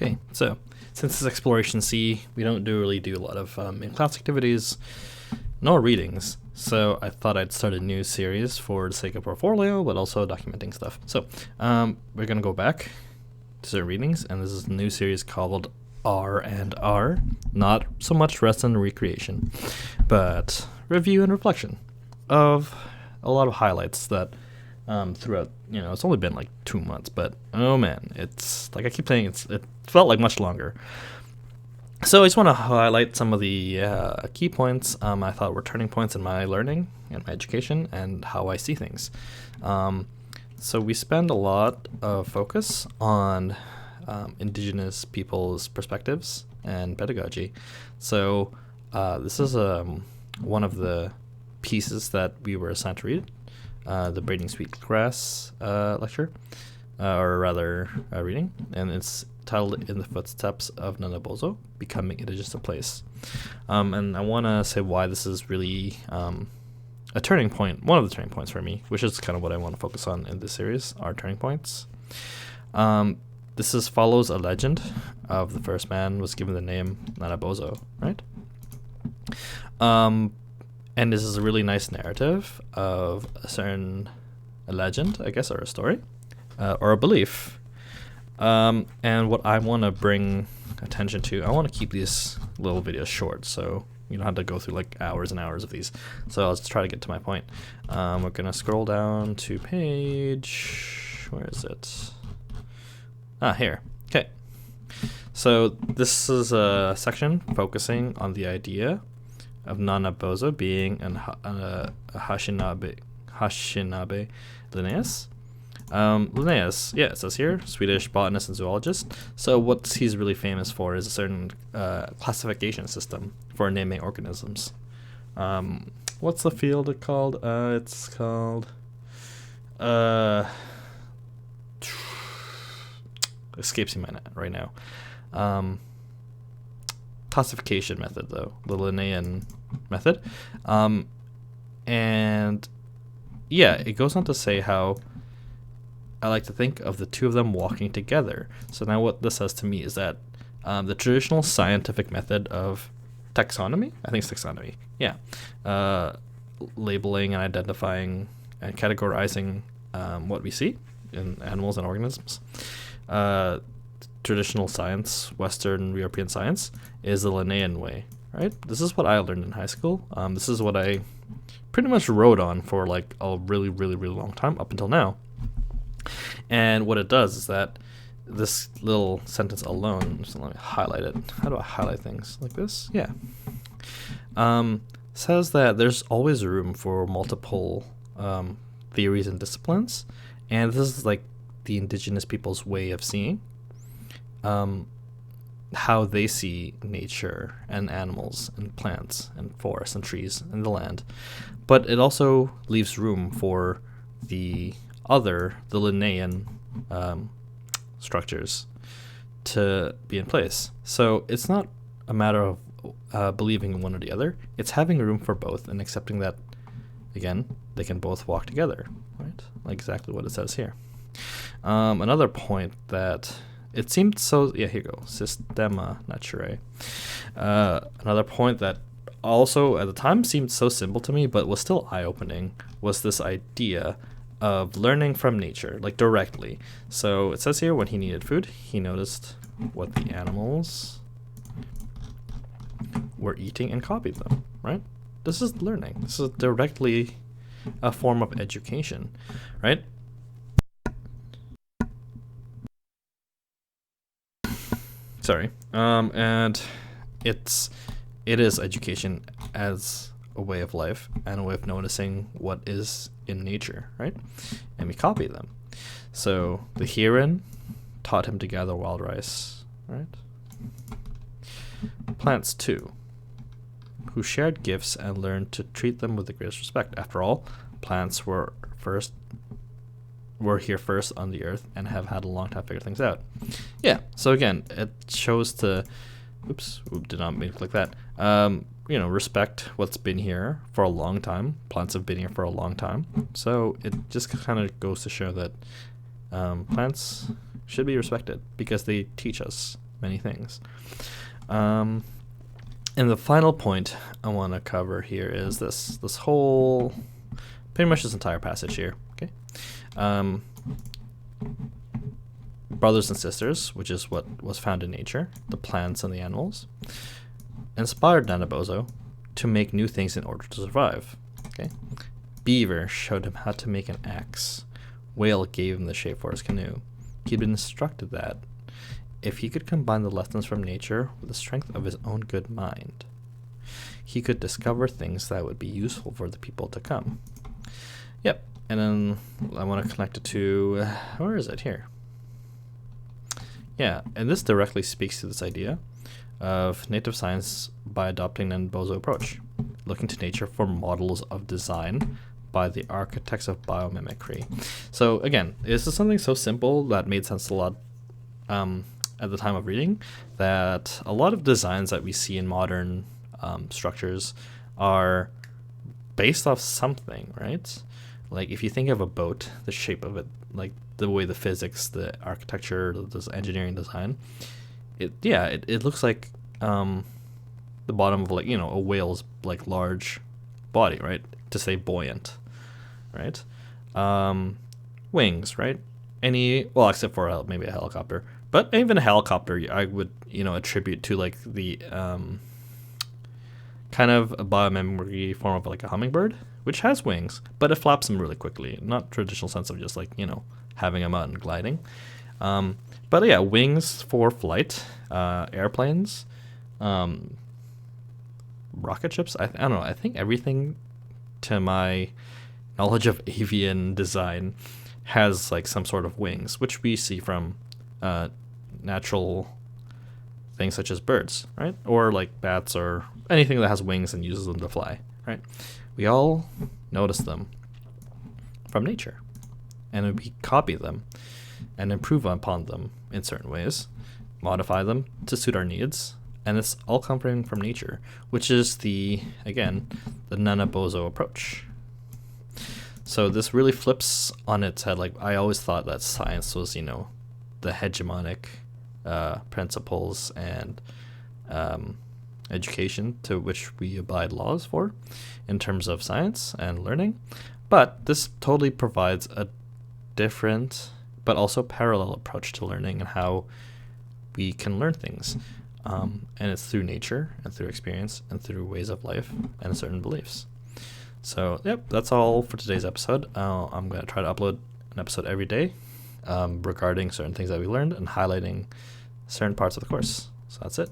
Okay, so since it's Exploration C, we don't really do a lot of in-class activities, nor readings. So I thought I'd start a new series for the sake of portfolio, but also documenting stuff. So we're gonna go back to certain readings, and this is a new series called R and R. Not so much rest and recreation, but review and reflection of a lot of highlights that throughout, it's only been like 2 months, but oh man, it's like I keep saying, it felt like much longer. So I just want to highlight some of the key points I thought were turning points in my learning and my education and how I see things. So we spend a lot of focus on indigenous people's perspectives and pedagogy. So this is one of the pieces that we were assigned to read, the Braiding Sweetgrass lecture, or rather reading, and it's titled "In the Footsteps of Nanabozho, Becoming Indigenous a Place." And I want to say why this is really a turning point, one of the turning points for me, which is kind of what I want to focus on in this series, are turning points. This follows a legend of the first man was given the name Nanabozho, right? And this is a really nice narrative of a legend, I guess, or a story, or a belief. And what I want to bring attention to, I want to keep these little videos short, so you don't have to go through like hours and hours of these. So I'll just try to get to my point. We're going to scroll down to page, where is it? Here. Okay. So this is a section focusing on the idea of Nanabozho being a Hasshinable Linnaeus. Linnaeus, yeah, it says here, Swedish botanist and zoologist. So what he's really famous for is a certain classification system for naming organisms. What's the field called? It's called... escapes me right now. Classification method, though, the Linnaean method. And yeah, it goes on to say how I like to think of the two of them walking together. So now what this says to me is that the traditional scientific method of taxonomy, I think it's taxonomy, yeah, labeling and identifying and categorizing what we see in animals and organisms. Traditional science, Western European science, is the Linnaean way, right? This is what I learned in high school. This is what I pretty much wrote on for like a really, really, really long time up until now. And what it does is that this little sentence alone, just let me highlight it. How do I highlight things? Like this? Yeah. Says that there's always room for multiple theories and disciplines. And this is like the indigenous people's way of seeing how they see nature and animals and plants and forests and trees and the land. But it also leaves room for the Linnaean structures to be in place. So it's not a matter of believing in one or the other. It's having room for both and accepting that, again, they can both walk together, right? Like exactly what it says here. Another point that it seemed so, yeah, here you go, Systema Naturae. Another point that also at the time seemed so simple to me, but was still eye-opening, was this idea of learning from nature, like directly. So it says here, when he needed food, he noticed what the animals were eating and copied them, right? This is learning. This is directly a form of education, right? Sorry. And it is education as a way of life and a way of noticing what is in nature, right? And we copy them. So the heron taught him to gather wild rice, right? Plants too, who shared gifts and learned to treat them with the greatest respect. After all, plants were here first on the earth and have had a long time to figure things out. Yeah, so again, it shows to, did not mean to click that. Respect what's been here for a long time. Plants have been here for a long time. So it just kind of goes to show that plants should be respected because they teach us many things. And the final point I want to cover here is this whole, pretty much this entire passage here. Okay, brothers and sisters, which is what was found in nature, the plants and the animals, inspired Nanabozho to make new things in order to survive. Okay, beaver showed him how to make an axe. Whale gave him the shape for his canoe. He'd been instructed that if he could combine the lessons from nature with the strength of his own good mind, he could discover things that would be useful for the people to come. Yep, and then I want to connect it to, where is it here? Yeah, and this directly speaks to this idea of native science by adopting an Nanabozho approach, looking to nature for models of design by the architects of biomimicry. So again, this is something so simple that made sense a lot at the time of reading, that a lot of designs that we see in modern structures are based off something, right? Like if you think of a boat, the shape of it, like the way the physics, the architecture, the engineering design, it looks like the bottom of, like, you know, a whale's like large body, right? To say buoyant, right? Wings, right? Well, except for maybe a helicopter, but even a helicopter, I would, you know, attribute to like the kind of a biomemory form of like a hummingbird, which has wings, but it flaps them really quickly. Not traditional sense of just like, you know, having them out and gliding. But yeah, wings for flight, airplanes, rocket ships. I don't know. I think everything, to my knowledge of avian design, has like some sort of wings, which we see from natural things such as birds, right? Or like bats or anything that has wings and uses them to fly, right? We all notice them from nature, and we copy them and improve upon them in certain ways, modify them to suit our needs, and it's all coming from nature, which is the Nanabozho approach. So this really flips on its head. Like, I always thought that science was, you know, the hegemonic principles and education to which we abide laws for in terms of science and learning. But this totally provides a different but also parallel approach to learning and how we can learn things. And it's through nature and through experience and through ways of life and certain beliefs. So, yep, that's all for today's episode. I'm going to try to upload an episode every day regarding certain things that we learned and highlighting certain parts of the course. So that's it.